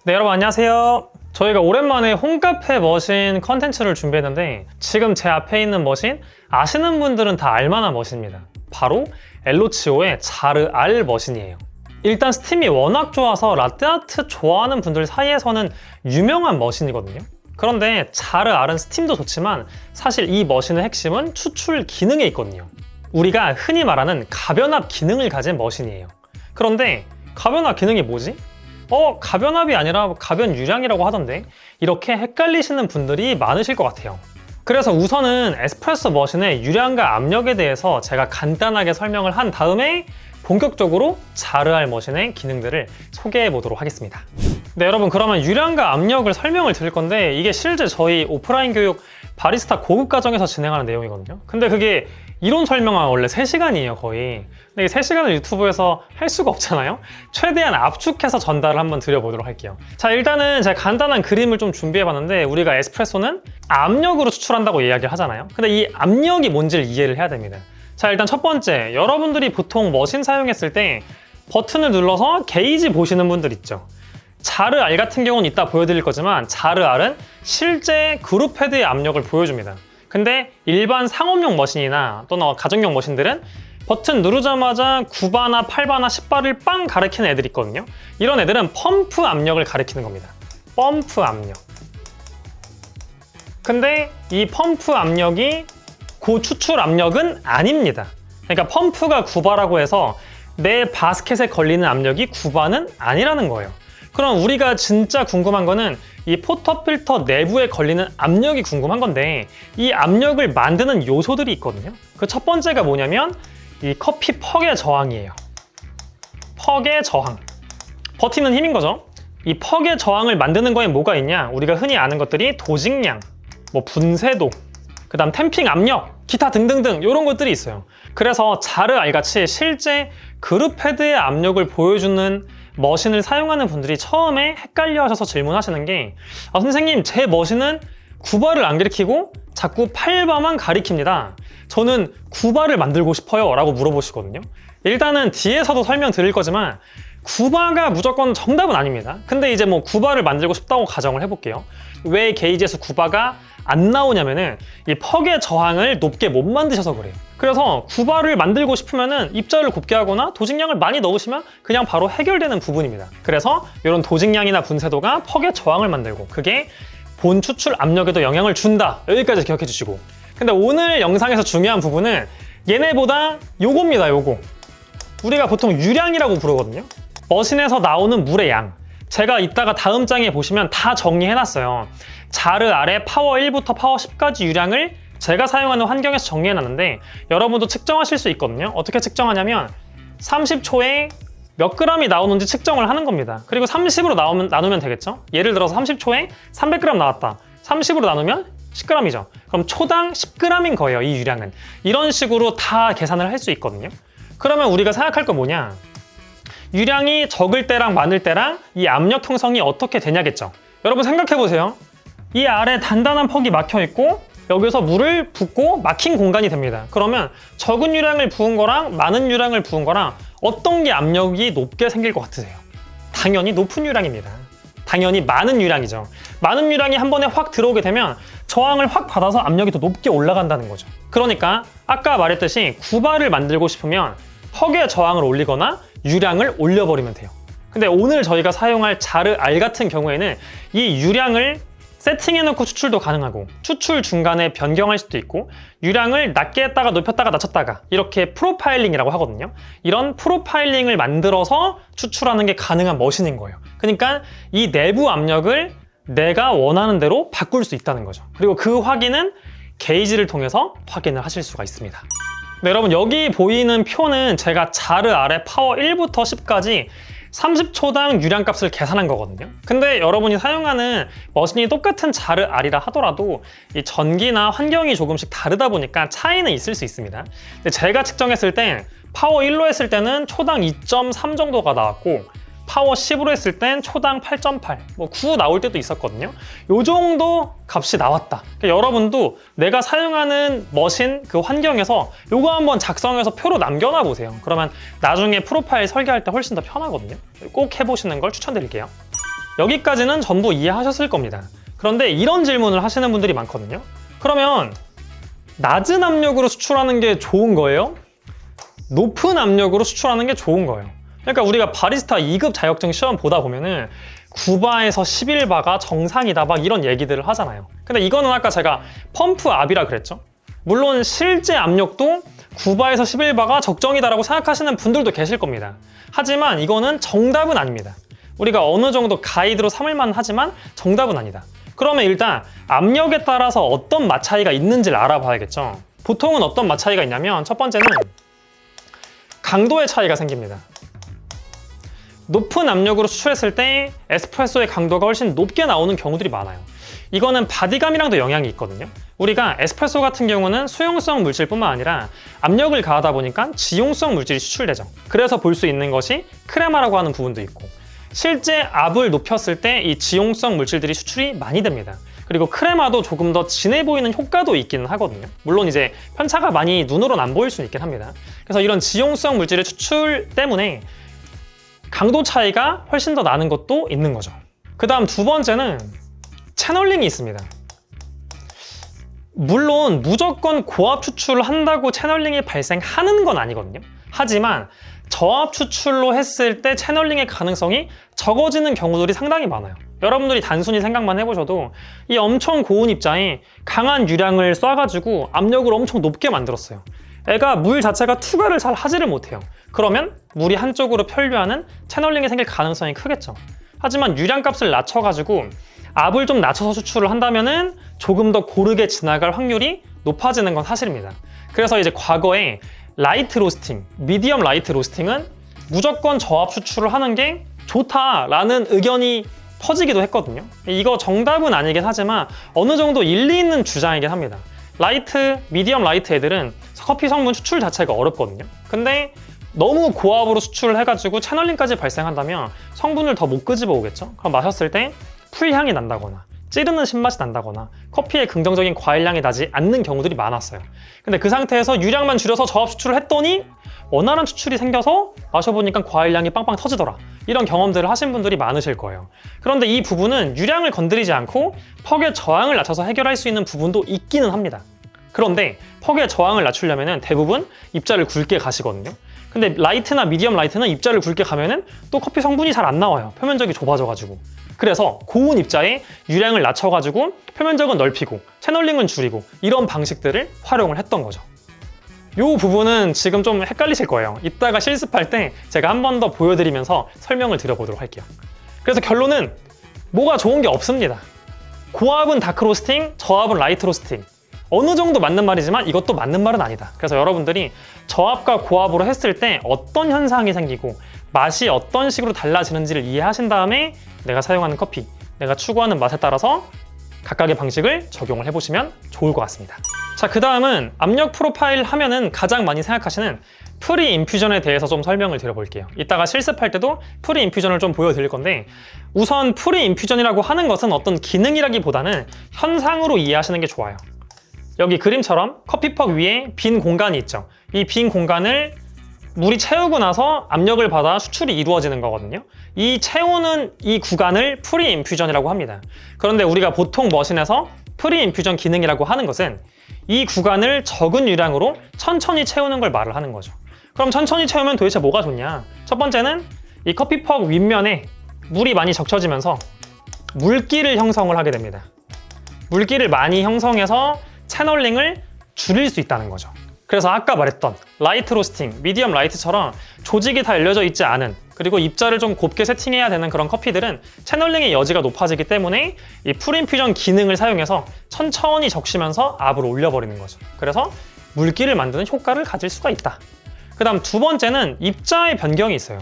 네, 여러분 안녕하세요. 저희가 오랜만에 홈카페 머신 컨텐츠를 준비했는데 지금 제 앞에 있는 머신 아시는 분들은 다 알만한 머신입니다. 바로 엘로치오의 자르 R 머신이에요. 일단 스팀이 워낙 좋아서 라떼아트 좋아하는 분들 사이에서는 유명한 머신이거든요. 그런데 자르 R은 스팀도 좋지만 사실 이 머신의 핵심은 추출 기능에 있거든요. 우리가 흔히 말하는 가변압 기능을 가진 머신이에요. 그런데 가변압 기능이 뭐지? 가변압이 아니라 가변 유량이라고 하던데 이렇게 헷갈리시는 분들이 많으실 것 같아요. 그래서 우선은 에스프레소 머신의 유량과 압력에 대해서 제가 간단하게 설명을 한 다음에 본격적으로 자르 R 머신의 기능들을 소개해 보도록 하겠습니다. 네, 여러분 그러면 유량과 압력을 설명을 드릴 건데 이게 실제 저희 오프라인 교육 바리스타 고급 과정에서 진행하는 내용이거든요. 근데 그게 이론 설명은 원래 3시간이에요 거의. 근데 이 3시간을 유튜브에서 할 수가 없잖아요. 최대한 압축해서 전달을 한번 드려보도록 할게요. 자, 일단은 제가 간단한 그림을 좀 준비해봤는데 우리가 에스프레소는 압력으로 추출한다고 이야기를 하잖아요. 근데 이 압력이 뭔지를 이해를 해야 됩니다. 자, 일단 첫 번째, 여러분들이 보통 머신 사용했을 때 버튼을 눌러서 게이지 보시는 분들 있죠. 자르 R 같은 경우는 이따 보여드릴 거지만 자르 R은 실제 그룹 헤드의 압력을 보여줍니다. 근데 일반 상업용 머신이나 또는 가정용 머신들은 버튼 누르자마자 9바나 8바나 10바를 빵 가리키는 애들이 있거든요. 이런 애들은 펌프 압력을 가리키는 겁니다. 펌프 압력. 근데 이 펌프 압력이 고추출 압력은 아닙니다. 그러니까 펌프가 9바라고 해서 내 바스켓에 걸리는 압력이 9바는 아니라는 거예요. 그럼 우리가 진짜 궁금한 거는 이 포터 필터 내부에 걸리는 압력이 궁금한 건데 이 압력을 만드는 요소들이 있거든요. 그 첫 번째가 뭐냐면 이 커피 퍽의 저항이에요. 퍽의 저항. 버티는 힘인 거죠. 이 퍽의 저항을 만드는 거에 뭐가 있냐? 우리가 흔히 아는 것들이 도직량, 분쇄도, 그 다음 탬핑 압력, 기타 등등등 이런 것들이 있어요. 그래서 자르 R 같이 실제 그룹 헤드의 압력을 보여주는 머신을 사용하는 분들이 처음에 헷갈려 하셔서 질문하시는 게 선생님 제 머신은 9바를 안 가리키고 자꾸 8바만 가리킵니다. 저는 9바를 만들고 싶어요 라고 물어보시거든요. 일단은 뒤에서도 설명드릴 거지만 9바가 무조건 정답은 아닙니다. 근데 이제 9바를 만들고 싶다고 가정을 해볼게요. 왜 게이지에서 9바가 안 나오냐면은 이 퍽의 저항을 높게 못 만드셔서 그래요. 그래서 9바를 만들고 싶으면은 입자를 곱게 하거나 도직량을 많이 넣으시면 그냥 바로 해결되는 부분입니다. 그래서 이런 도직량이나 분쇄도가 퍽의 저항을 만들고 그게 본 추출 압력에도 영향을 준다. 여기까지 기억해 주시고. 근데 오늘 영상에서 중요한 부분은 얘네보다 요겁니다. 요거. 우리가 보통 유량이라고 부르거든요. 머신에서 나오는 물의 양. 제가 이따가 다음 장에 보시면 다 정리해놨어요. 자르 R의 파워 1부터 파워 10까지 유량을 제가 사용하는 환경에서 정리해놨는데 여러분도 측정하실 수 있거든요. 어떻게 측정하냐면 30초에 몇 g이 나오는지 측정을 하는 겁니다. 그리고 30으로 나누면 되겠죠? 예를 들어서 30초에 300g 나왔다. 30으로 나누면 10g이죠. 그럼 초당 10g인 거예요, 이 유량은. 이런 식으로 다 계산을 할 수 있거든요. 그러면 우리가 생각할 건 뭐냐? 유량이 적을 때랑 많을 때랑 이 압력 형성이 어떻게 되냐겠죠. 여러분 생각해보세요. 이 아래 단단한 퍽이 막혀있고 여기서 물을 붓고 막힌 공간이 됩니다. 그러면 적은 유량을 부은 거랑 많은 유량을 부은 거랑 어떤 게 압력이 높게 생길 것 같으세요? 당연히 높은 유량입니다. 당연히 많은 유량이죠. 많은 유량이 한 번에 확 들어오게 되면 저항을 확 받아서 압력이 더 높게 올라간다는 거죠. 그러니까 아까 말했듯이 9바를 만들고 싶으면 퍽의 저항을 올리거나 유량을 올려버리면 돼요. 근데 오늘 저희가 사용할 자르 R 같은 경우에는 이 유량을 세팅해놓고 추출도 가능하고 추출 중간에 변경할 수도 있고 유량을 낮게 했다가 높였다가 낮췄다가 이렇게 프로파일링이라고 하거든요. 이런 프로파일링을 만들어서 추출하는 게 가능한 머신인 거예요. 그러니까 이 내부 압력을 내가 원하는 대로 바꿀 수 있다는 거죠. 그리고 그 확인은 게이지를 통해서 확인을 하실 수가 있습니다. 네, 여러분 여기 보이는 표는 제가 자르 R의 파워 1부터 10까지 30초당 유량값을 계산한 거거든요. 근데 여러분이 사용하는 머신이 똑같은 자르 R이라 하더라도 이 전기나 환경이 조금씩 다르다 보니까 차이는 있을 수 있습니다. 근데 제가 측정했을 때 파워 1로 했을 때는 초당 2.3 정도가 나왔고 파워 10으로 했을 땐 초당 8.8, 9 나올 때도 있었거든요. 요 정도 값이 나왔다. 그러니까 여러분도 내가 사용하는 머신 그 환경에서 요거 한번 작성해서 표로 남겨놔 보세요. 그러면 나중에 프로파일 설계할 때 훨씬 더 편하거든요. 꼭 해보시는 걸 추천드릴게요. 여기까지는 전부 이해하셨을 겁니다. 그런데 이런 질문을 하시는 분들이 많거든요. 그러면 낮은 압력으로 수출하는 게 좋은 거예요? 높은 압력으로 수출하는 게 좋은 거예요. 그러니까 우리가 바리스타 2급 자격증 시험 보다 보면은 9바에서 11바가 정상이다 막 이런 얘기들을 하잖아요. 근데 이거는 아까 제가 펌프 압이라 그랬죠. 물론 실제 압력도 9바에서 11바가 적정이다라고 생각하시는 분들도 계실 겁니다. 하지만 이거는 정답은 아닙니다. 우리가 어느 정도 가이드로 삼을만 하지만 정답은 아니다. 그러면 일단 압력에 따라서 어떤 맛 차이가 있는지를 알아봐야겠죠. 보통은 어떤 맛 차이가 있냐면 첫 번째는 강도의 차이가 생깁니다. 높은 압력으로 수출했을 때 에스프레소의 강도가 훨씬 높게 나오는 경우들이 많아요. 이거는 바디감이랑도 영향이 있거든요. 우리가 에스프레소 같은 경우는 수용성 물질뿐만 아니라 압력을 가하다 보니까 지용성 물질이 수출되죠. 그래서 볼 수 있는 것이 크레마라고 하는 부분도 있고, 실제 압을 높였을 때 이 지용성 물질들이 수출이 많이 됩니다. 그리고 크레마도 조금 더 진해 보이는 효과도 있기는 하거든요. 물론 이제 편차가 많이 눈으로는 안 보일 수는 있긴 합니다. 그래서 이런 지용성 물질의 추출 때문에 강도 차이가 훨씬 더 나는 것도 있는 거죠. 그 다음 두 번째는 채널링이 있습니다. 물론 무조건 고압 추출을 한다고 채널링이 발생하는 건 아니거든요. 하지만 저압 추출로 했을 때 채널링의 가능성이 적어지는 경우들이 상당히 많아요. 여러분들이 단순히 생각만 해보셔도 이 엄청 고온 입자에 강한 유량을 쏴가지고 압력을 엄청 높게 만들었어요. 애가 물 자체가 투과를 잘 하지를 못해요. 그러면 물이 한쪽으로 편류하는 채널링이 생길 가능성이 크겠죠. 하지만 유량값을 낮춰가지고 압을 좀 낮춰서 수출을 한다면은 조금 더 고르게 지나갈 확률이 높아지는 건 사실입니다. 그래서 이제 과거에 라이트 로스팅, 미디엄 라이트 로스팅은 무조건 저압 수출을 하는 게 좋다라는 의견이 퍼지기도 했거든요. 이거 정답은 아니긴 하지만 어느 정도 일리 있는 주장이긴 합니다. 라이트, 미디엄 라이트 애들은 커피 성분 추출 자체가 어렵거든요. 근데 너무 고압으로 수출을 해가지고 채널링까지 발생한다면 성분을 더 못 끄집어 오겠죠? 그럼 마셨을 때 풀향이 난다거나 찌르는 신맛이 난다거나 커피에 긍정적인 과일향이 나지 않는 경우들이 많았어요. 근데 그 상태에서 유량만 줄여서 저압 수출을 했더니 원활한 추출이 생겨서 마셔보니까 과일향이 빵빵 터지더라. 이런 경험들을 하신 분들이 많으실 거예요. 그런데 이 부분은 유량을 건드리지 않고 퍽의 저항을 낮춰서 해결할 수 있는 부분도 있기는 합니다. 그런데 퍽의 저항을 낮추려면 대부분 입자를 굵게 가시거든요. 근데 라이트나 미디엄 라이트는 입자를 굵게 가면은 또 커피 성분이 잘 안 나와요. 표면적이 좁아져가지고. 그래서 고온 입자에 유량을 낮춰가지고 표면적은 넓히고 채널링은 줄이고 이런 방식들을 활용을 했던 거죠. 이 부분은 지금 좀 헷갈리실 거예요. 이따가 실습할 때 제가 한 번 더 보여드리면서 설명을 드려보도록 할게요. 그래서 결론은 뭐가 좋은 게 없습니다. 고압은 다크 로스팅, 저압은 라이트 로스팅. 어느 정도 맞는 말이지만 이것도 맞는 말은 아니다. 그래서 여러분들이 저압과 고압으로 했을 때 어떤 현상이 생기고 맛이 어떤 식으로 달라지는지를 이해하신 다음에 내가 사용하는 커피, 내가 추구하는 맛에 따라서 각각의 방식을 적용을 해보시면 좋을 것 같습니다. 자, 그 다음은 압력 프로파일 하면은 가장 많이 생각하시는 프리 인퓨전에 대해서 좀 설명을 드려볼게요. 이따가 실습할 때도 프리 인퓨전을 좀 보여드릴 건데, 우선 프리 인퓨전이라고 하는 것은 어떤 기능이라기보다는 현상으로 이해하시는 게 좋아요. 여기 그림처럼 커피퍽 위에 빈 공간이 있죠. 이 빈 공간을 물이 채우고 나서 압력을 받아 수출이 이루어지는 거거든요. 이 채우는 이 구간을 프리 인퓨전이라고 합니다. 그런데 우리가 보통 머신에서 프리 인퓨전 기능이라고 하는 것은 이 구간을 적은 유량으로 천천히 채우는 걸 말을 하는 거죠. 그럼 천천히 채우면 도대체 뭐가 좋냐? 첫 번째는 이 커피퍽 윗면에 물이 많이 적셔지면서 물기를 형성을 하게 됩니다. 물기를 많이 형성해서 채널링을 줄일 수 있다는 거죠. 그래서 아까 말했던 라이트 로스팅, 미디엄 라이트처럼 조직이 다 열려져 있지 않은, 그리고 입자를 좀 곱게 세팅해야 되는 그런 커피들은 채널링의 여지가 높아지기 때문에 이 풀인퓨전 기능을 사용해서 천천히 적시면서 압을 올려버리는 거죠. 그래서 물기를 만드는 효과를 가질 수가 있다. 그 다음 두 번째는 입자의 변경이 있어요.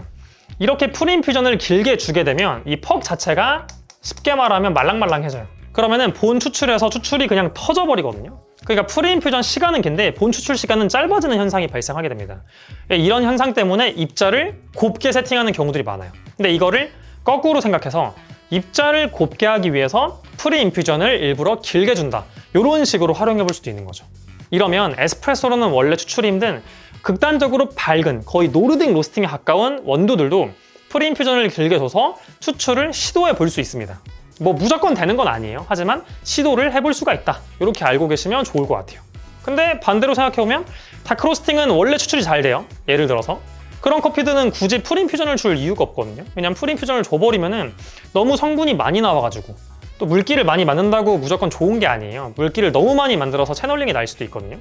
이렇게 풀인퓨전을 길게 주게 되면 이 퍽 자체가 쉽게 말하면 말랑말랑해져요. 그러면은 본 추출에서 추출이 그냥 터져버리거든요. 그러니까 프리인퓨전 시간은 긴데 본 추출 시간은 짧아지는 현상이 발생하게 됩니다. 이런 현상 때문에 입자를 곱게 세팅하는 경우들이 많아요. 근데 이거를 거꾸로 생각해서 입자를 곱게 하기 위해서 프리인퓨전을 일부러 길게 준다. 이런 식으로 활용해 볼 수도 있는 거죠. 이러면 에스프레소로는 원래 추출이 힘든 극단적으로 밝은 거의 노르딕 로스팅에 가까운 원두들도 프리인퓨전을 길게 둬서 추출을 시도해 볼 수 있습니다. 뭐 무조건 되는 건 아니에요. 하지만 시도를 해볼 수가 있다. 이렇게 알고 계시면 좋을 것 같아요. 근데 반대로 생각해보면 다크로스팅은 원래 추출이 잘 돼요. 예를 들어서 그런 커피들은 굳이 프리인퓨전을 줄 이유가 없거든요. 왜냐면 프리인퓨전을 줘버리면은 너무 성분이 많이 나와가지고 또 물기를 많이 만든다고 무조건 좋은 게 아니에요. 물기를 너무 많이 만들어서 채널링이 날 수도 있거든요.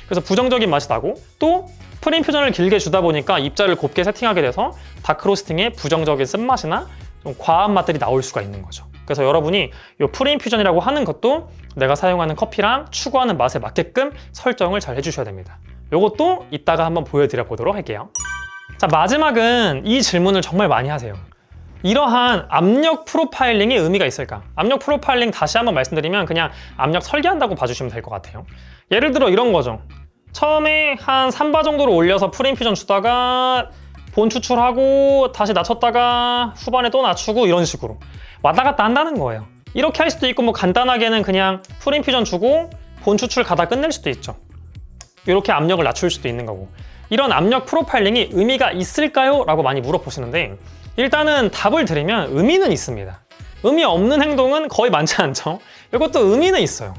그래서 부정적인 맛이 나고 또 프리인퓨전을 길게 주다 보니까 입자를 곱게 세팅하게 돼서 다크로스팅의 부정적인 쓴맛이나 좀 과한 맛들이 나올 수가 있는 거죠. 그래서 여러분이 이 프리인퓨전이라고 하는 것도 내가 사용하는 커피랑 추구하는 맛에 맞게끔 설정을 잘 해주셔야 됩니다. 이것도 이따가 한번 보여드려 보도록 할게요. 자, 마지막은 이 질문을 정말 많이 하세요. 이러한 압력 프로파일링의 의미가 있을까? 압력 프로파일링 다시 한번 말씀드리면 그냥 압력 설계한다고 봐주시면 될 것 같아요. 예를 들어 이런 거죠. 처음에 한 3바 정도로 올려서 프리인퓨전 주다가 본 추출하고 다시 낮췄다가 후반에 또 낮추고 이런 식으로 왔다 갔다 한다는 거예요. 이렇게 할 수도 있고 뭐 간단하게는 그냥 프리인퓨전 주고 본 추출 가다 끝낼 수도 있죠. 이렇게 압력을 낮출 수도 있는 거고. 이런 압력 프로파일링이 의미가 있을까요? 라고 많이 물어보시는데 일단은 답을 드리면 의미는 있습니다. 의미 없는 행동은 거의 많지 않죠. 이것도 의미는 있어요.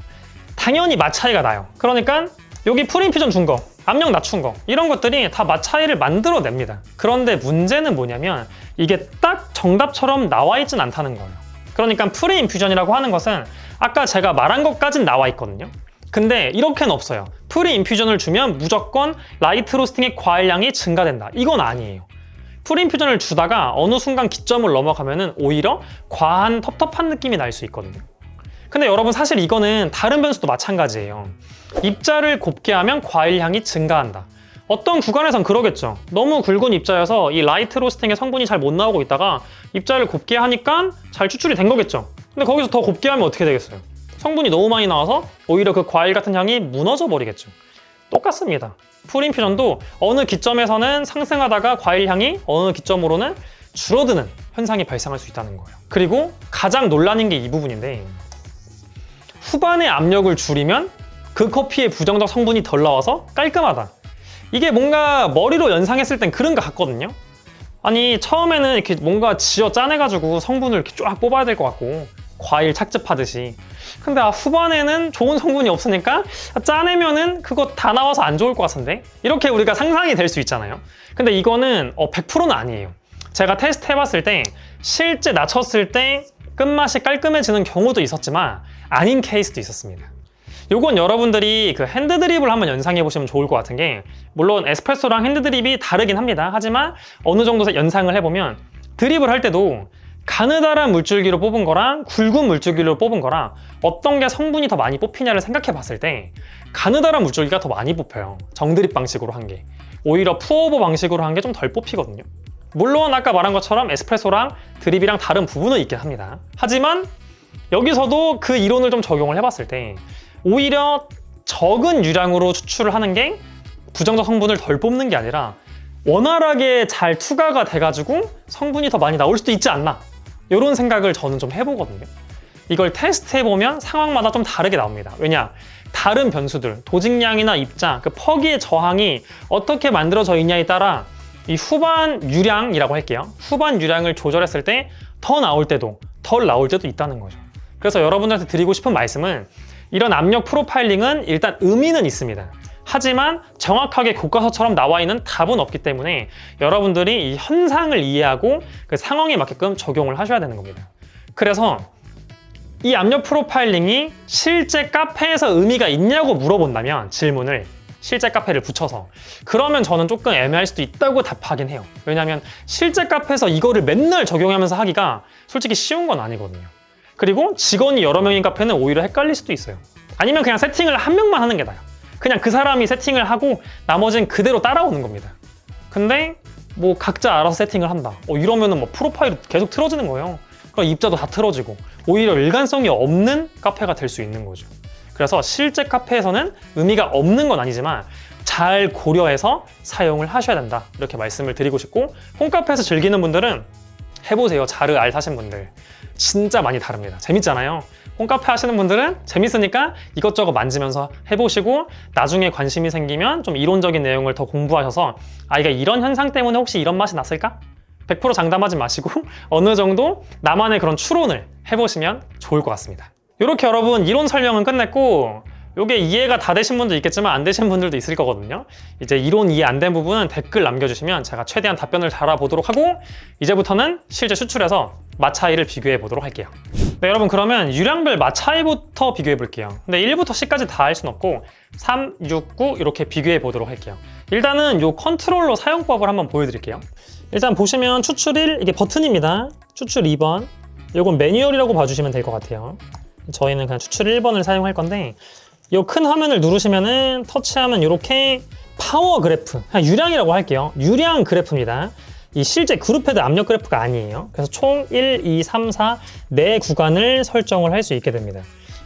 당연히 맛 차이가 나요. 그러니까 여기 프리인퓨전 준 거, 압력 낮춘 거 이런 것들이 다 맛 차이를 만들어냅니다. 그런데 문제는 뭐냐면 이게 딱 정답처럼 나와 있진 않다는 거예요. 그러니까 프리인퓨전이라고 하는 것은 아까 제가 말한 것까진 나와 있거든요. 근데 이렇게는 없어요. 프리인퓨전을 주면 무조건 라이트 로스팅의 과일량이 증가된다. 이건 아니에요. 프리인퓨전을 주다가 어느 순간 기점을 넘어가면은 오히려 과한 텁텁한 느낌이 날 수 있거든요. 근데 여러분 사실 이거는 다른 변수도 마찬가지예요. 입자를 곱게 하면 과일향이 증가한다. 어떤 구간에선 그러겠죠. 너무 굵은 입자여서 이 라이트 로스팅의 성분이 잘 못 나오고 있다가 입자를 곱게 하니까 잘 추출이 된 거겠죠. 근데 거기서 더 곱게 하면 어떻게 되겠어요? 성분이 너무 많이 나와서 오히려 그 과일 같은 향이 무너져 버리겠죠. 똑같습니다. 프리인퓨전도 어느 기점에서는 상승하다가 과일 향이 어느 기점으로는 줄어드는 현상이 발생할 수 있다는 거예요. 그리고 가장 논란인 게 이 부분인데 후반에 압력을 줄이면 그 커피의 부정적 성분이 덜 나와서 깔끔하다. 이게 뭔가 머리로 연상했을 땐 그런 것 같거든요. 아니 처음에는 이렇게 뭔가 지어 짜내가지고 성분을 이렇게 쫙 뽑아야 될 것 같고 과일 착즙하듯이. 근데 후반에는 좋은 성분이 없으니까 짜내면은 그거 다 나와서 안 좋을 것 같은데? 이렇게 우리가 상상이 될 수 있잖아요. 근데 이거는 100%는 아니에요. 제가 테스트 해봤을 때 실제 낮췄을 때 끝맛이 깔끔해지는 경우도 있었지만 아닌 케이스도 있었습니다. 요건 여러분들이 그 핸드드립을 한번 연상해 보시면 좋을 것 같은 게 물론 에스프레소랑 핸드드립이 다르긴 합니다. 하지만 어느 정도 연상을 해보면 드립을 할 때도 가느다란 물줄기로 뽑은 거랑 굵은 물줄기로 뽑은 거랑 어떤 게 성분이 더 많이 뽑히냐를 생각해 봤을 때 가느다란 물줄기가 더 많이 뽑혀요. 정드립 방식으로 한 게. 오히려 푸어오버 방식으로 한 게 좀 덜 뽑히거든요. 물론 아까 말한 것처럼 에스프레소랑 드립이랑 다른 부분은 있긴 합니다. 하지만 여기서도 그 이론을 좀 적용을 해봤을 때 오히려 적은 유량으로 추출을 하는 게 부정적 성분을 덜 뽑는 게 아니라 원활하게 잘 투과가 돼가지고 성분이 더 많이 나올 수도 있지 않나, 이런 생각을 저는 좀 해보거든요. 이걸 테스트해보면 상황마다 좀 다르게 나옵니다. 왜냐? 다른 변수들, 도직량이나 입자, 그 퍼기의 저항이 어떻게 만들어져 있냐에 따라 이 후반 유량이라고 할게요. 후반 유량을 조절했을 때 더 나올 때도 덜 나올 때도 있다는 거죠. 그래서 여러분들한테 드리고 싶은 말씀은 이런 압력 프로파일링은 일단 의미는 있습니다. 하지만 정확하게 교과서처럼 나와 있는 답은 없기 때문에 여러분들이 이 현상을 이해하고 그 상황에 맞게끔 적용을 하셔야 되는 겁니다. 그래서 이 압력 프로파일링이 실제 카페에서 의미가 있냐고 물어본다면 질문을 실제 카페를 붙여서 그러면 저는 조금 애매할 수도 있다고 답하긴 해요. 왜냐하면 실제 카페에서 이거를 맨날 적용하면서 하기가 솔직히 쉬운 건 아니거든요. 그리고 직원이 여러 명인 카페는 오히려 헷갈릴 수도 있어요. 아니면 그냥 세팅을 한 명만 하는 게 나아요. 그냥 그 사람이 세팅을 하고 나머지는 그대로 따라오는 겁니다. 근데 뭐 각자 알아서 세팅을 한다. 이러면은 뭐 프로파일이 계속 틀어지는 거예요. 그럼 입자도 다 틀어지고 오히려 일관성이 없는 카페가 될 수 있는 거죠. 그래서 실제 카페에서는 의미가 없는 건 아니지만 잘 고려해서 사용을 하셔야 된다. 이렇게 말씀을 드리고 싶고, 홈카페에서 즐기는 분들은 해보세요. 자르 알 사신 분들. 진짜 많이 다릅니다. 재밌잖아요. 홈카페 하시는 분들은 재밌으니까 이것저것 만지면서 해보시고 나중에 관심이 생기면 좀 이론적인 내용을 더 공부하셔서 이게 이런 현상 때문에 혹시 이런 맛이 났을까? 100% 장담하지 마시고 어느 정도 나만의 그런 추론을 해보시면 좋을 것 같습니다. 이렇게 여러분 이론 설명은 끝냈고 이게 이해가 다 되신 분도 있겠지만 안 되신 분들도 있을 거거든요. 이제 이론 이해 안 된 부분은 댓글 남겨주시면 제가 최대한 답변을 달아보도록 하고 이제부터는 실제 수출해서 맛 차이를 비교해 보도록 할게요. 네, 여러분 그러면 유량별 맛 차이부터 비교해 볼게요. 근데 1부터 10까지 다 할 순 없고 3, 6, 9 이렇게 비교해 보도록 할게요. 일단은 이 컨트롤러 사용법을 한번 보여드릴게요. 일단 보시면 추출 1, 이게 버튼입니다. 추출 2번, 이건 매뉴얼이라고 봐주시면 될 것 같아요. 저희는 그냥 추출 1번을 사용할 건데 이 큰 화면을 누르시면은 터치하면 이렇게 파워 그래프, 그냥 유량이라고 할게요. 유량 그래프입니다. 이 실제 그룹헤드 압력 그래프가 아니에요. 그래서 총 1, 2, 3, 4, 4구간을 설정을 할 수 있게 됩니다.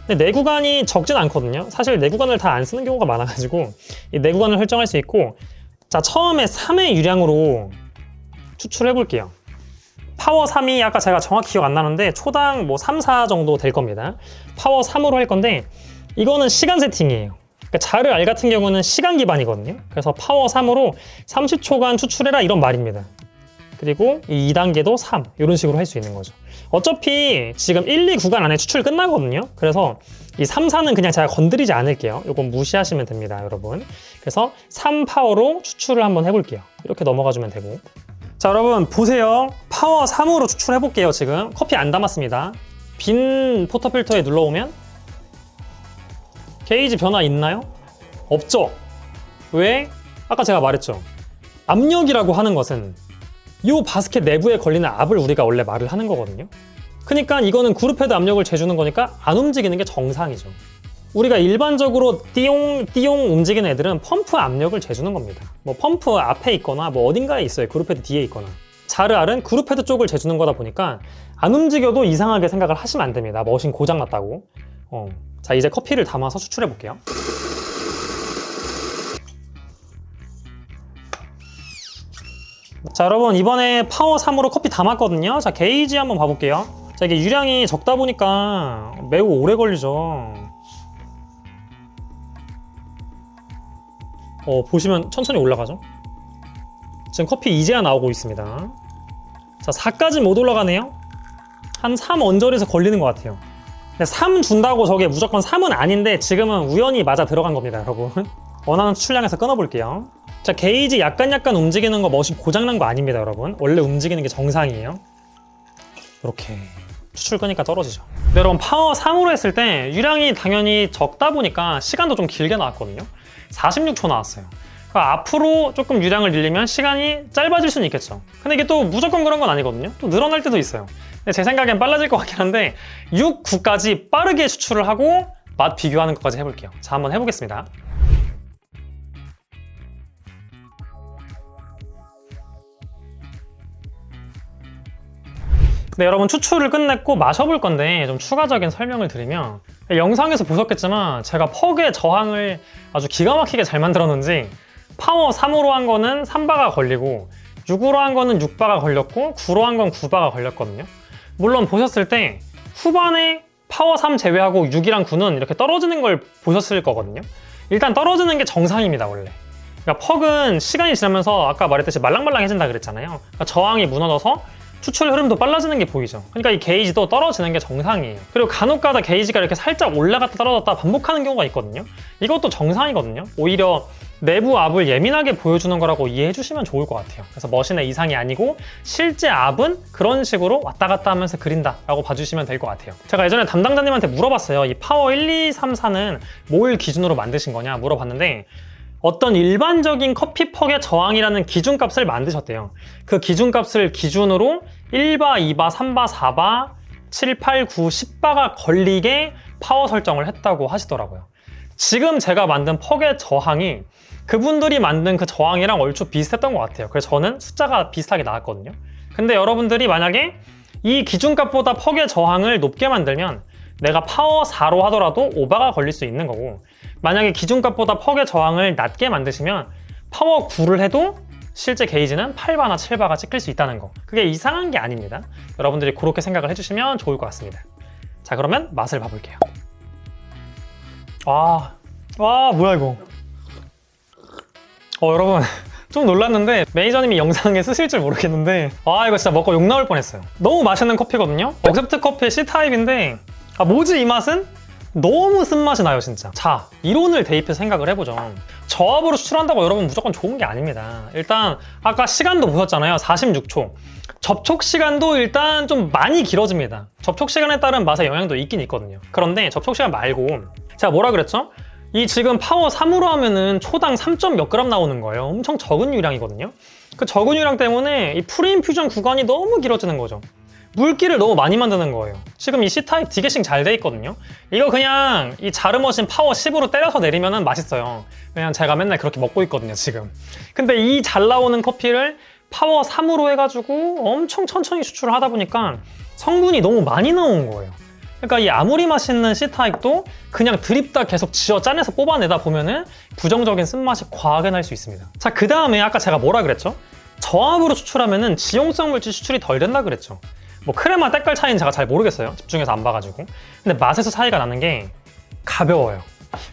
근데 4구간이 적진 않거든요. 사실 4구간을 다 안 쓰는 경우가 많아가지고 이 4구간을 설정할 수 있고, 자 처음에 3의 유량으로 추출해 볼게요. 파워 3이 아까 제가 정확히 기억 안 나는데 초당 뭐 3, 4 정도 될 겁니다. 파워 3으로 할 건데 이거는 시간 세팅이에요. 그러니까 자르 R 같은 경우는 시간 기반이거든요. 그래서 파워 3으로 30초간 추출해라 이런 말입니다. 그리고 이 2단계도 3 이런 식으로 할 수 있는 거죠. 어차피 지금 1, 2 구간 안에 추출 끝나거든요. 그래서 이 3, 4는 그냥 제가 건드리지 않을게요. 이건 무시하시면 됩니다, 여러분. 그래서 3 파워로 추출을 한번 해볼게요. 이렇게 넘어가주면 되고. 자, 여러분 보세요. 파워 3으로 추출해 볼게요. 지금 커피 안 담았습니다. 빈 포터필터에 눌러오면 게이지 변화 있나요? 없죠? 왜? 아까 제가 말했죠. 압력이라고 하는 것은 이 바스켓 내부에 걸리는 압을 우리가 원래 말을 하는 거거든요. 그러니까 이거는 그룹헤드 압력을 재주는 거니까 안 움직이는 게 정상이죠. 우리가 일반적으로 띠용 움직이는 애들은 펌프 압력을 재주는 겁니다. 뭐 펌프 앞에 있거나 뭐 어딘가에 있어요. 그룹헤드 뒤에 있거나. 자르 R은 그룹헤드 쪽을 재주는 거다 보니까 안 움직여도 이상하게 생각을 하시면 안 됩니다. 머신 고장났다고. 자, 이제 커피를 담아서 추출해 볼게요. 자, 여러분 이번에 파워 3으로 커피 담았거든요. 자, 게이지 한번 봐볼게요. 자, 이게 유량이 적다 보니까 매우 오래 걸리죠. 보시면 천천히 올라가죠. 지금 커피 이제야 나오고 있습니다. 자, 4까지 못 올라가네요. 한 3 언저리에서 걸리는 것 같아요. 3 준다고 저게 무조건 3은 아닌데 지금은 우연히 맞아 들어간 겁니다, 여러분. 원하는 추출량에서 끊어볼게요. 자, 게이지 약간 움직이는 거 머신 고장난 거 아닙니다, 여러분. 원래 움직이는 게 정상이에요. 이렇게 추출 끄니까 떨어지죠. 네, 여러분 파워 3으로 했을 때 유량이 당연히 적다 보니까 시간도 좀 길게 나왔거든요. 46초 나왔어요. 그러니까 앞으로 조금 유량을 늘리면 시간이 짧아질 수는 있겠죠. 근데 이게 또 무조건 그런 건 아니거든요. 또 늘어날 때도 있어요. 근데 제 생각엔 빨라질 것 같긴 한데 6, 9까지 빠르게 추출을 하고 맛 비교하는 것까지 해볼게요. 자, 한번 해보겠습니다. 네, 여러분 추출을 끝냈고 마셔볼 건데 좀 추가적인 설명을 드리면, 영상에서 보셨겠지만 제가 퍽의 저항을 아주 기가 막히게 잘 만들었는지 파워 3으로 한 거는 3바가 걸리고 6으로 한 거는 6바가 걸렸고 9로 한 건 9바가 걸렸거든요. 물론 보셨을 때 후반에 파워 3 제외하고 6이랑 9는 이렇게 떨어지는 걸 보셨을 거거든요. 일단 떨어지는 게 정상입니다, 원래. 그러니까 퍽은 시간이 지나면서 아까 말했듯이 말랑말랑해진다 그랬잖아요. 그러니까 저항이 무너져서 추출 흐름도 빨라지는 게 보이죠. 그러니까 이 게이지도 떨어지는 게 정상이에요. 그리고 간혹가다 게이지가 이렇게 살짝 올라갔다 떨어졌다 반복하는 경우가 있거든요. 이것도 정상이거든요. 오히려 내부 압을 예민하게 보여주는 거라고 이해해 주시면 좋을 것 같아요. 그래서 머신의 이상이 아니고 실제 압은 그런 식으로 왔다 갔다 하면서 그린다 라고 봐주시면 될 것 같아요. 제가 예전에 담당자님한테 물어봤어요. 이 파워 1, 2, 3, 4는 뭘 기준으로 만드신 거냐 물어봤는데 어떤 일반적인 커피퍽의 저항이라는 기준값을 만드셨대요. 그 기준값을 기준으로 1바, 2바, 3바, 4바, 7, 8, 9, 10바가 걸리게 파워 설정을 했다고 하시더라고요. 지금 제가 만든 퍽의 저항이 그분들이 만든 그 저항이랑 얼추 비슷했던 것 같아요. 그래서 저는 숫자가 비슷하게 나왔거든요. 근데 여러분들이 만약에 이 기준값보다 퍽의 저항을 높게 만들면 내가 파워 4로 하더라도 5바가 걸릴 수 있는 거고, 만약에 기준값보다 퍽의 저항을 낮게 만드시면 파워 9를 해도 실제 게이지는 8바나 7바가 찍힐 수 있다는 거. 그게 이상한 게 아닙니다. 여러분들이 그렇게 생각을 해주시면 좋을 것 같습니다. 자, 그러면 맛을 봐볼게요. 와, 뭐야 이거. 여러분 좀 놀랐는데 매니저님이 영상에 쓰실 줄 모르겠는데 와 이거 진짜 먹고 욕 나올 뻔했어요. 너무 맛있는 커피거든요. 억셉트 커피의 C타입인데 아 뭐지 이 맛은? 너무 쓴맛이 나요 진짜. 자, 이론을 대입해서 생각을 해보죠. 저압으로 추출한다고 여러분 무조건 좋은 게 아닙니다. 일단 아까 시간도 보셨잖아요. 46초. 접촉 시간도 일단 좀 많이 길어집니다. 접촉 시간에 따른 맛의 영향도 있긴 있거든요. 그런데 접촉 시간 말고 제가 뭐라 그랬죠? 이 지금 파워 3으로 하면은 초당 3점 몇 그램 나오는 거예요. 엄청 적은 유량이거든요. 그 적은 유량 때문에 이 프리인퓨전 구간이 너무 길어지는 거죠. 물기를 너무 많이 만드는 거예요. 지금 이 C타입 디게싱 잘 돼 있거든요. 이거 그냥 이 자르머신 파워 10으로 때려서 내리면은 맛있어요. 그냥 제가 맨날 그렇게 먹고 있거든요, 지금. 근데 이 잘 나오는 커피를 파워 3으로 해가지고 엄청 천천히 추출을 하다 보니까 성분이 너무 많이 나온 거예요. 그러니까 이 아무리 맛있는 C타입도 그냥 드립다 계속 쥐어 짜내서 뽑아내다 보면은 부정적인 쓴맛이 과하게 날 수 있습니다. 자, 그 다음에 아까 제가 뭐라 그랬죠? 저압으로 추출하면은 지용성 물질 추출이 덜 된다 그랬죠. 뭐 크레마 때깔 차이는 제가 잘 모르겠어요. 집중해서 안 봐가지고. 근데 맛에서 차이가 나는 게 가벼워요.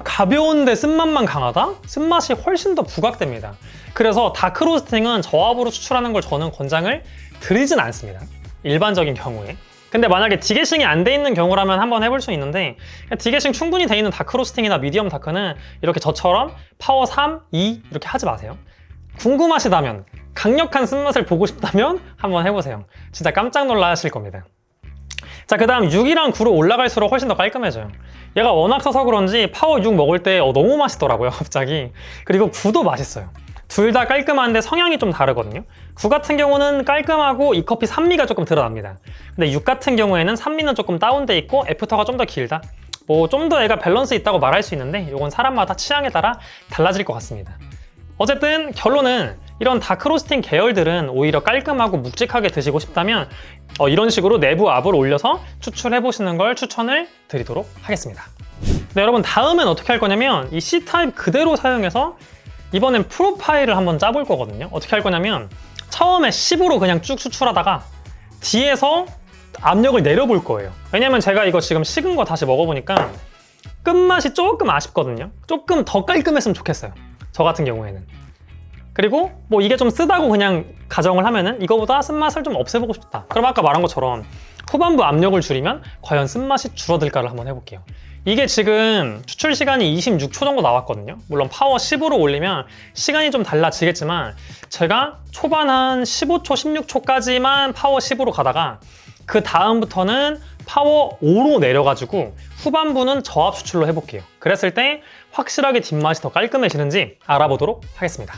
가벼운데 쓴맛만 강하다? 쓴맛이 훨씬 더 부각됩니다. 그래서 다크로스팅은 저압으로 추출하는 걸 저는 권장을 드리진 않습니다. 일반적인 경우에. 근데 만약에 디게싱이 안 돼 있는 경우라면 한번 해볼 수 있는데 디게싱 충분히 돼 있는 다크로스팅이나 미디엄 다크는 이렇게 저처럼 파워 3, 2 이렇게 하지 마세요. 궁금하시다면 강력한 쓴맛을 보고 싶다면 한번 해보세요. 진짜 깜짝 놀라실 겁니다. 자, 그 다음 6이랑 9로 올라갈수록 훨씬 더 깔끔해져요. 얘가 워낙 써서 그런지 파워 6 먹을 때 너무 맛있더라고요, 갑자기. 그리고 9도 맛있어요. 둘 다 깔끔한데 성향이 좀 다르거든요. 9 같은 경우는 깔끔하고 이 커피 산미가 조금 드러납니다. 근데 6 같은 경우에는 산미는 조금 다운돼 있고 애프터가 좀 더 길다. 뭐 좀 더 얘가 밸런스 있다고 말할 수 있는데 이건 사람마다 취향에 따라 달라질 것 같습니다. 어쨌든 결론은 이런 다크로스팅 계열들은 오히려 깔끔하고 묵직하게 드시고 싶다면 이런 식으로 내부 압을 올려서 추출해 보시는 걸 추천을 드리도록 하겠습니다. 네, 여러분 다음엔 어떻게 할 거냐면 이 C타입 그대로 사용해서 이번엔 프로파일을 한번 짜볼 거거든요. 어떻게 할 거냐면 처음에 10으로 그냥 쭉 추출하다가 뒤에서 압력을 내려볼 거예요. 왜냐면 제가 이거 지금 식은 거 다시 먹어보니까 끝맛이 조금 아쉽거든요. 조금 더 깔끔했으면 좋겠어요. 저 같은 경우에는. 그리고 뭐 이게 좀 쓰다고 그냥 가정을 하면은 이거보다 쓴맛을 좀 없애보고 싶다. 그럼 아까 말한 것처럼 후반부 압력을 줄이면 과연 쓴맛이 줄어들까를 한번 해볼게요. 이게 지금 추출 시간이 26초 정도 나왔거든요. 물론 파워 10으로 올리면 시간이 좀 달라지겠지만 제가 초반 한 15초, 16초까지만 파워 10으로 가다가 그 다음부터는 파워 5로 내려가지고 후반부는 저압 추출로 해볼게요. 그랬을 때 확실하게 뒷맛이 더 깔끔해지는지 알아보도록 하겠습니다.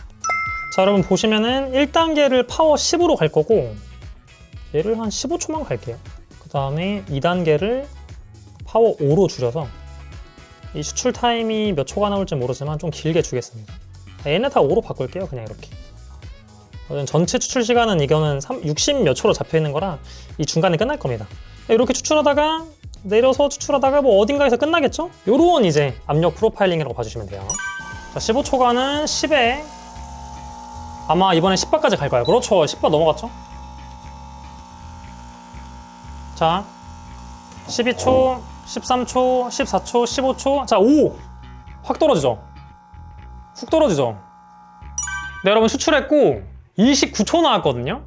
자, 여러분 보시면은 1단계를 파워 10으로 갈 거고 얘를 한 15초만 갈게요. 그 다음에 2단계를 파워 5로 줄여서 이 추출 타임이 몇 초가 나올지 모르지만 좀 길게 주겠습니다. 얘네 다 5로 바꿀게요. 그냥 이렇게. 전체 추출 시간은 이거는 60 몇 초로 잡혀 있는 거라 이 중간에 끝날 겁니다. 이렇게 추출하다가 내려서 추출하다가 뭐 어딘가에서 끝나겠죠? 요런 이제 압력 프로파일링이라고 봐주시면 돼요. 자, 15초간은 10에 아마 이번에 10바까지 갈 거예요. 그렇죠. 10바 넘어갔죠? 자, 12초, 13초, 14초, 15초. 자, 5! 확 떨어지죠? 훅 떨어지죠? 네, 여러분 추출했고 29초 나왔거든요?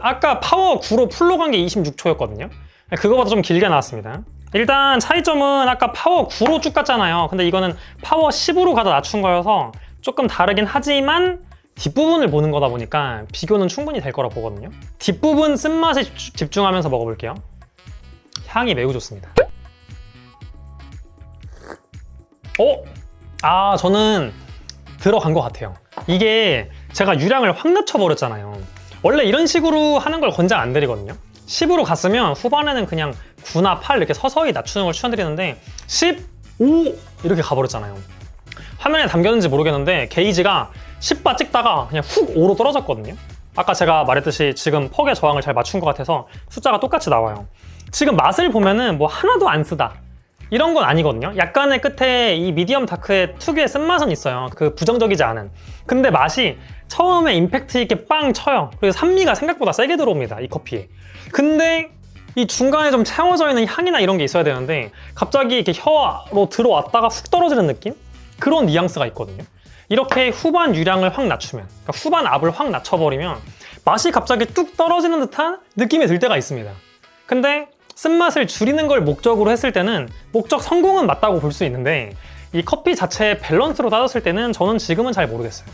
아까 파워 9로 풀로 간 게 26초였거든요? 그거보다 좀 길게 나왔습니다. 일단 차이점은 아까 파워 9로 쭉 갔잖아요. 근데 이거는 파워 10으로 가다 낮춘 거여서 조금 다르긴 하지만 뒷부분을 보는 거다 보니까 비교는 충분히 될 거라 보거든요. 뒷부분 쓴맛에 집중하면서 먹어볼게요. 향이 매우 좋습니다. 저는 들어간 것 같아요. 이게 제가 유량을 확 낮춰버렸잖아요. 원래 이런 식으로 하는 걸 권장 안 드리거든요. 10으로 갔으면 후반에는 그냥 9나 8 이렇게 서서히 낮추는 걸 추천드리는데 15 이렇게 가버렸잖아요. 화면에 담겼는지 모르겠는데 게이지가 10바 찍다가 그냥 훅 5로 떨어졌거든요. 아까 제가 말했듯이 지금 퍽의 저항을 잘 맞춘 것 같아서 숫자가 똑같이 나와요. 지금 맛을 보면은 뭐 하나도 안 쓰다 이런 건 아니거든요. 약간의 끝에 이 미디엄 다크의 특유의 쓴맛은 있어요. 부정적이지 않은. 근데 맛이 처음에 임팩트 있게 빵 쳐요. 그리고 산미가 생각보다 세게 들어옵니다, 이 커피에. 근데 이 중간에 좀 채워져 있는 향이나 이런 게 있어야 되는데 갑자기 이렇게 혀로 들어왔다가 훅 떨어지는 느낌? 그런 뉘앙스가 있거든요. 이렇게 후반 유량을 확 낮추면, 그러니까 후반 압을 확 낮춰버리면 맛이 갑자기 뚝 떨어지는 듯한 느낌이 들 때가 있습니다. 근데 쓴맛을 줄이는 걸 목적으로 했을 때는 목적 성공은 맞다고 볼 수 있는데 이 커피 자체의 밸런스로 따졌을 때는 저는 지금은 잘 모르겠어요.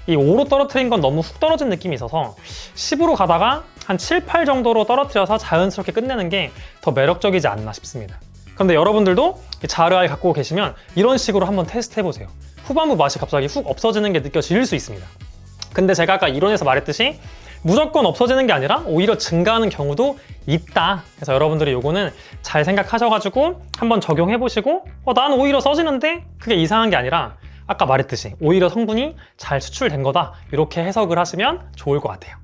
이 5로 떨어뜨린 건 너무 훅 떨어진 느낌이 있어서 10으로 가다가 한 7, 8 정도로 떨어뜨려서 자연스럽게 끝내는 게 더 매력적이지 않나 싶습니다. 그런데 여러분들도 자르알 갖고 계시면 이런 식으로 한번 테스트 해보세요. 후반부 맛이 갑자기 훅 없어지는 게 느껴질 수 있습니다. 근데 제가 아까 이론에서 말했듯이 무조건 없어지는 게 아니라 오히려 증가하는 경우도 있다. 그래서 여러분들이 요거는 잘 생각하셔가지고 한번 적용해보시고 난 오히려 써지는데 그게 이상한 게 아니라 아까 말했듯이 오히려 성분이 잘 추출된 거다. 이렇게 해석을 하시면 좋을 것 같아요.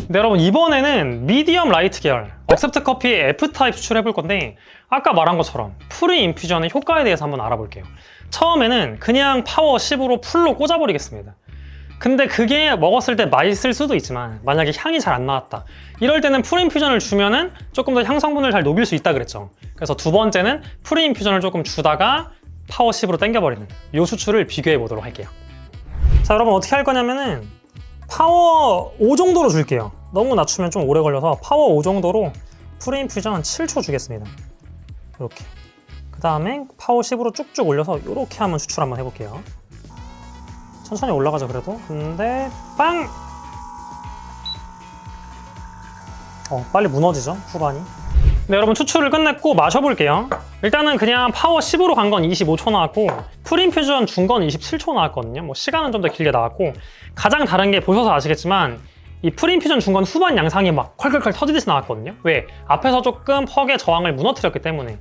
네, 여러분 이번에는 미디엄 라이트 계열 억셉트 커피의 F타입 추출해 볼 건데 아까 말한 것처럼 프리 인퓨전의 효과에 대해서 한번 알아볼게요. 처음에는 그냥 파워 10으로 풀로 꽂아버리겠습니다. 근데 그게 먹었을 때 맛있을 수도 있지만 만약에 향이 잘 안 나왔다 이럴 때는 프리 인퓨전을 주면은 조금 더 향 성분을 잘 녹일 수 있다 그랬죠. 그래서 두 번째는 프리 인퓨전을 조금 주다가 파워 10으로 당겨버리는 이 추출을 비교해 보도록 할게요. 자, 여러분 어떻게 할 거냐면은 파워 5 정도로 줄게요. 너무 낮추면 좀 오래 걸려서 파워 5 정도로 프리 인퓨전 7초 주겠습니다. 이렇게. 그 다음에 파워 10으로 쭉쭉 올려서 이렇게 한번 추출 한번 해볼게요. 천천히 올라가죠 그래도. 근데 빵! 빨리 무너지죠 후반이. 네, 여러분 추출을 끝냈고 마셔볼게요. 일단은 그냥 파워 10으로 간 건 25초 나왔고 프리인퓨전 준 건 27초 나왔거든요. 뭐 시간은 좀 더 길게 나왔고 가장 다른 게 보셔서 아시겠지만 이 프리인퓨전 준 건 후반 양상이 막 콸콸콸 터지듯이 나왔거든요. 왜? 앞에서 조금 퍽의 저항을 무너뜨렸기 때문에.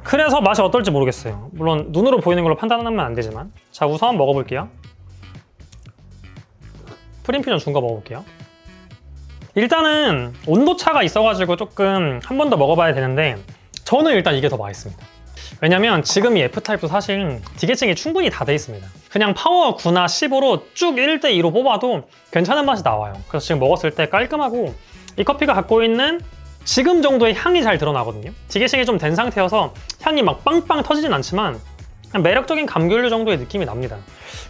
그래서 맛이 어떨지 모르겠어요. 물론 눈으로 보이는 걸로 판단하면 안 되지만. 자, 우선 먹어볼게요. 프리인퓨전 준 거 먹어볼게요. 일단은 온도차가 있어가지고 조금 한 번 더 먹어봐야 되는데 저는 일단 이게 더 맛있습니다. 왜냐면 지금 이 F타입도 사실 디게칭이 충분히 다 돼 있습니다. 그냥 파워 9나 10으로 쭉 1대2로 뽑아도 괜찮은 맛이 나와요. 그래서 지금 먹었을 때 깔끔하고 이 커피가 갖고 있는 지금 정도의 향이 잘 드러나거든요. 디게칭이 좀 된 상태여서 향이 막 빵빵 터지진 않지만 그냥 매력적인 감귤류 정도의 느낌이 납니다.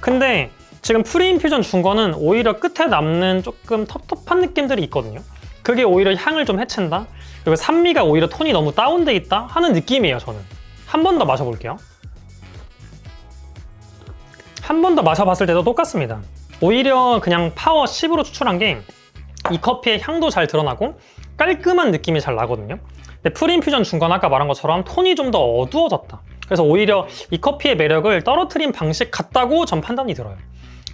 근데 지금 프리인퓨전 준 거는 오히려 끝에 남는 조금 텁텁한 느낌들이 있거든요. 그게 오히려 향을 좀 해친다? 그리고 산미가 오히려 톤이 너무 다운돼 있다? 하는 느낌이에요, 저는. 한 번 더 마셔볼게요. 한 번 더 마셔봤을 때도 똑같습니다. 오히려 그냥 파워 10으로 추출한 게 이 커피의 향도 잘 드러나고 깔끔한 느낌이 잘 나거든요. 근데 프리인퓨전 준 건 아까 말한 것처럼 톤이 좀 더 어두워졌다. 그래서 오히려 이 커피의 매력을 떨어뜨린 방식 같다고 전 판단이 들어요.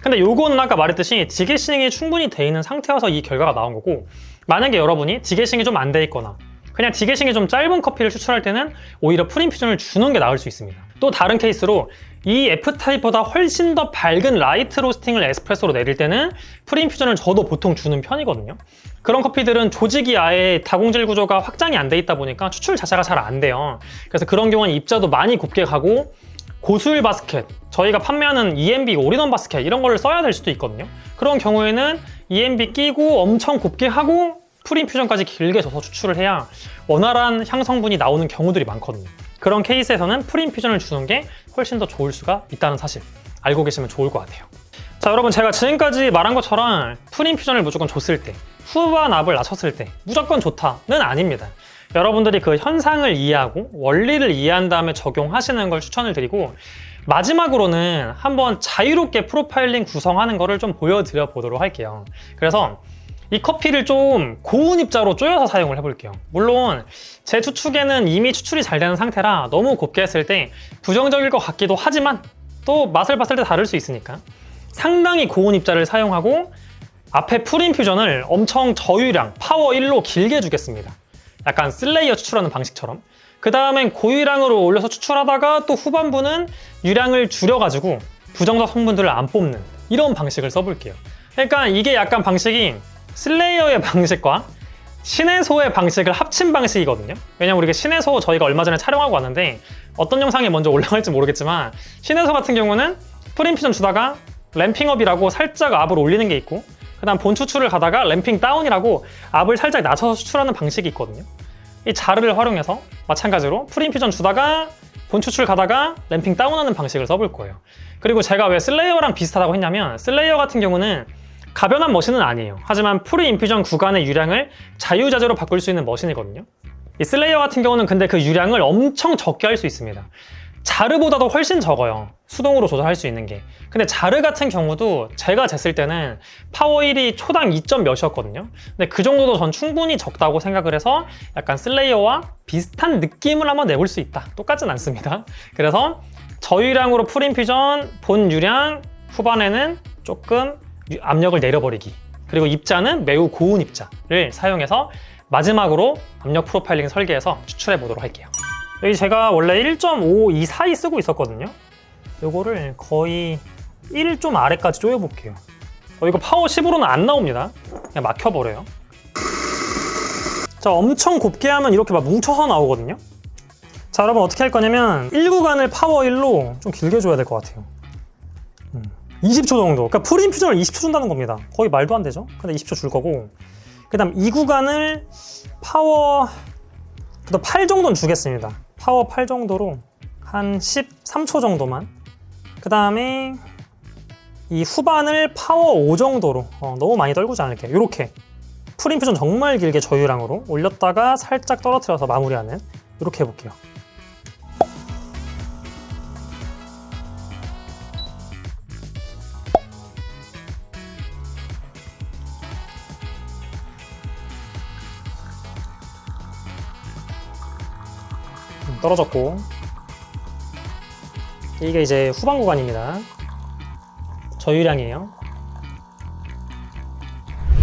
근데 요거는 아까 말했듯이 디게싱이 충분히 돼 있는 상태여서 이 결과가 나온 거고 만약에 여러분이 디게싱이 좀 안 돼 있거나 그냥 디게싱이 좀 짧은 커피를 추출할 때는 오히려 프리인퓨전을 주는 게 나을 수 있습니다. 또 다른 케이스로 이 F타입보다 훨씬 더 밝은 라이트 로스팅을 에스프레소로 내릴 때는 프리인퓨전을 저도 보통 주는 편이거든요. 그런 커피들은 조직이 아예 다공질 구조가 확장이 안 돼 있다 보니까 추출 자체가 잘 안 돼요. 그래서 그런 경우는 입자도 많이 곱게 가고 고수율 바스켓, 저희가 판매하는 EMB 올인원 바스켓 이런 걸 써야 될 수도 있거든요. 그런 경우에는 EMB 끼고 엄청 곱게 하고 프리인퓨전까지 길게 줘서 추출을 해야 원활한 향 성분이 나오는 경우들이 많거든요. 그런 케이스에서는 프리인퓨전을 주는 게 훨씬 더 좋을 수가 있다는 사실 알고 계시면 좋을 것 같아요. 자, 여러분 제가 지금까지 말한 것처럼 프리인퓨전을 무조건 줬을 때 후반 압을 낮췄을 때 무조건 좋다는 아닙니다. 여러분들이 그 현상을 이해하고 원리를 이해한 다음에 적용하시는 걸 추천을 드리고 마지막으로는 한번 자유롭게 프로파일링 구성하는 거를 좀 보여드려 보도록 할게요. 그래서 이 커피를 좀 고운 입자로 쪼여서 사용을 해볼게요. 물론 제 추측에는 이미 추출이 잘 되는 상태라 너무 곱게 했을 때 부정적일 것 같기도 하지만 또 맛을 봤을 때 다를 수 있으니까 상당히 고운 입자를 사용하고 앞에 프리인퓨전을 엄청 저유량 파워 1로 길게 주겠습니다. 약간 슬레이어 추출하는 방식처럼. 그 다음엔 고유량으로 올려서 추출하다가 또 후반부는 유량을 줄여가지고 부정적 성분들을 안 뽑는 이런 방식을 써볼게요. 그러니까 이게 약간 방식이 슬레이어의 방식과 신의 소의 방식을 합친 방식이거든요. 왜냐면 우리가 신의 소 저희가 얼마 전에 촬영하고 왔는데 어떤 영상이 먼저 올라갈지 모르겠지만 신의 소 같은 경우는 프리인퓨전 주다가 램핑업이라고 살짝 압을 올리는 게 있고 그 다음 본 추출을 가다가 램핑 다운이라고 압을 살짝 낮춰서 추출하는 방식이 있거든요. 이 자르를 활용해서 마찬가지로 프리인퓨전 주다가 본 추출 가다가 램핑 다운하는 방식을 써볼 거예요. 그리고 제가 왜 슬레이어랑 비슷하다고 했냐면 슬레이어 같은 경우는 가변한 머신은 아니에요. 하지만 프리 인퓨전 구간의 유량을 자유자재로 바꿀 수 있는 머신이거든요. 이 슬레이어 같은 경우는 근데 그 유량을 엄청 적게 할 수 있습니다. 자르보다도 훨씬 적어요. 수동으로 조절할 수 있는 게. 근데 자르 같은 경우도 제가 쟀을 때는 파워 1이 초당 2점 몇이었거든요. 근데 그 정도도 전 충분히 적다고 생각을 해서 약간 슬레이어와 비슷한 느낌을 한번 내볼 수 있다. 똑같진 않습니다. 그래서 저유량으로 풀인퓨전, 본 유량, 후반에는 조금 압력을 내려버리기. 그리고 입자는 매우 고운 입자를 사용해서 마지막으로 압력 프로파일링 설계해서 추출해 보도록 할게요. 여기 제가 원래 1.5, 2 사이 쓰고 있었거든요. 요거를 거의 1 좀 아래까지 조여볼게요. 이거 파워 10으로는 안 나옵니다. 그냥 막혀버려요. 자, 엄청 곱게 하면 이렇게 막 뭉쳐서 나오거든요. 자, 여러분 어떻게 할 거냐면 1구간을 파워 1로 좀 길게 줘야 될 것 같아요. 20초 정도. 그러니까 풀인퓨전을 20초 준다는 겁니다. 거의 말도 안 되죠? 근데 20초 줄 거고, 그 다음 2구간을 파워 8 정도는 주겠습니다. 파워 8 정도로 한 13초 정도만. 그 다음에 이 후반을 파워 5 정도로 너무 많이 떨구지 않을게요. 이렇게 풀인퓨전 정말 길게 저유량으로 올렸다가 살짝 떨어뜨려서 마무리하는, 이렇게 해볼게요. 떨어졌고, 이게 이제 후반 구간입니다. 저유량이에요.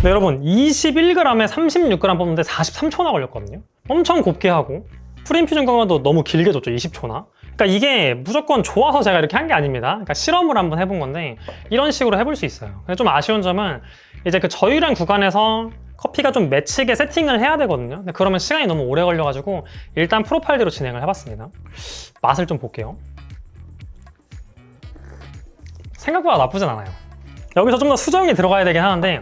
네, 여러분 21g에 36g 뽑는데 43초나 걸렸거든요. 엄청 곱게 하고 풀인퓨전 강화도 너무 길게 줬죠. 20초나. 그러니까 이게 무조건 좋아서 제가 이렇게 한 게 아닙니다. 그러니까 실험을 한번 해본 건데 이런 식으로 해볼 수 있어요. 근데 좀 아쉬운 점은 이제 그 저유량 구간에서 커피가 좀 맺히게 세팅을 해야 되거든요. 근데 그러면 시간이 너무 오래 걸려가지고 일단 프로파일대로 진행을 해봤습니다. 맛을 좀 볼게요. 생각보다 나쁘진 않아요. 여기서 좀 더 수정이 들어가야 되긴 하는데,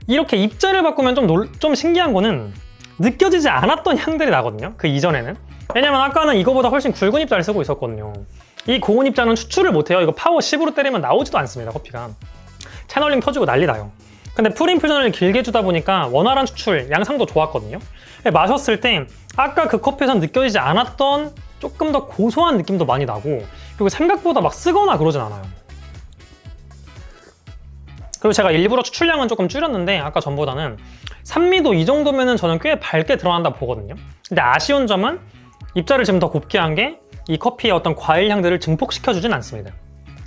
이렇게 입자를 바꾸면 좀 신기한 거는 느껴지지 않았던 향들이 나거든요. 그 이전에는. 왜냐면 아까는 이거보다 훨씬 굵은 입자를 쓰고 있었거든요. 이 고운 입자는 추출을 못해요. 이거 파워 10으로 때리면 나오지도 않습니다, 커피가. 채널링 터지고 난리 나요. 근데 풀인퓨전을 길게 주다 보니까 원활한 추출, 양상도 좋았거든요. 마셨을 때 아까 그 커피에선 느껴지지 않았던 조금 더 고소한 느낌도 많이 나고, 그리고 생각보다 막 쓰거나 그러진 않아요. 그리고 제가 일부러 추출량은 조금 줄였는데 아까 전보다는 산미도 이 정도면은 저는 꽤 밝게 드러난다 보거든요. 근데 아쉬운 점은 입자를 지금 더 곱게 한 게 이 커피의 어떤 과일 향들을 증폭시켜주진 않습니다.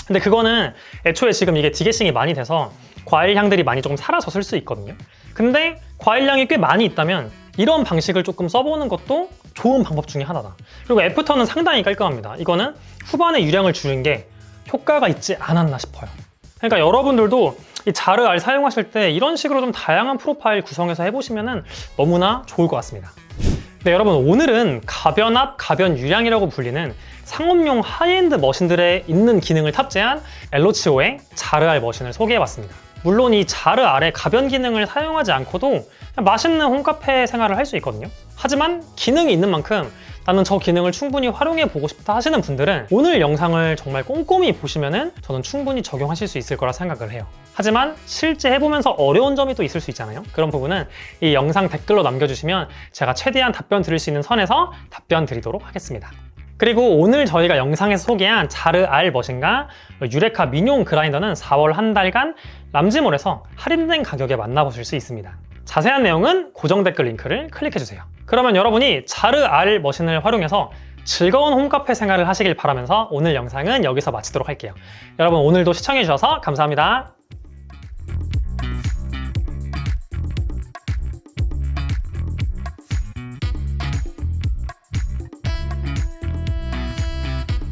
근데 그거는 애초에 지금 이게 디게싱이 많이 돼서 과일 향들이 많이 조금 사라졌을 수 있거든요. 근데 과일 향이 꽤 많이 있다면 이런 방식을 조금 써보는 것도 좋은 방법 중에 하나다. 그리고 애프터는 상당히 깔끔합니다. 이거는 후반에 유량을 줄인 게 효과가 있지 않았나 싶어요. 그러니까 여러분들도 이 자르 알 사용하실 때 이런 식으로 좀 다양한 프로파일 구성해서 해보시면 너무나 좋을 것 같습니다. 네, 여러분 오늘은 가변압, 가변유량이라고 불리는 상업용 하이엔드 머신들에 있는 기능을 탑재한 엘로치오의 자르 알 머신을 소개해봤습니다. 물론 이 자르 알의 가변 기능을 사용하지 않고도 맛있는 홈카페 생활을 할 수 있거든요. 하지만 기능이 있는 만큼 나는 저 기능을 충분히 활용해 보고 싶다 하시는 분들은 오늘 영상을 정말 꼼꼼히 보시면은 저는 충분히 적용하실 수 있을 거라 생각을 해요. 하지만 실제 해보면서 어려운 점이 또 있을 수 있잖아요. 그런 부분은 이 영상 댓글로 남겨주시면 제가 최대한 답변 드릴 수 있는 선에서 답변 드리도록 하겠습니다. 그리고 오늘 저희가 영상에서 소개한 자르 알 머신과 유레카 민용 그라인더는 4월 한 달간 람지몰에서 할인된 가격에 만나보실 수 있습니다. 자세한 내용은 고정 댓글 링크를 클릭해주세요. 그러면 여러분이 자르 알 머신을 활용해서 즐거운 홈카페 생활을 하시길 바라면서 오늘 영상은 여기서 마치도록 할게요. 여러분 오늘도 시청해주셔서 감사합니다.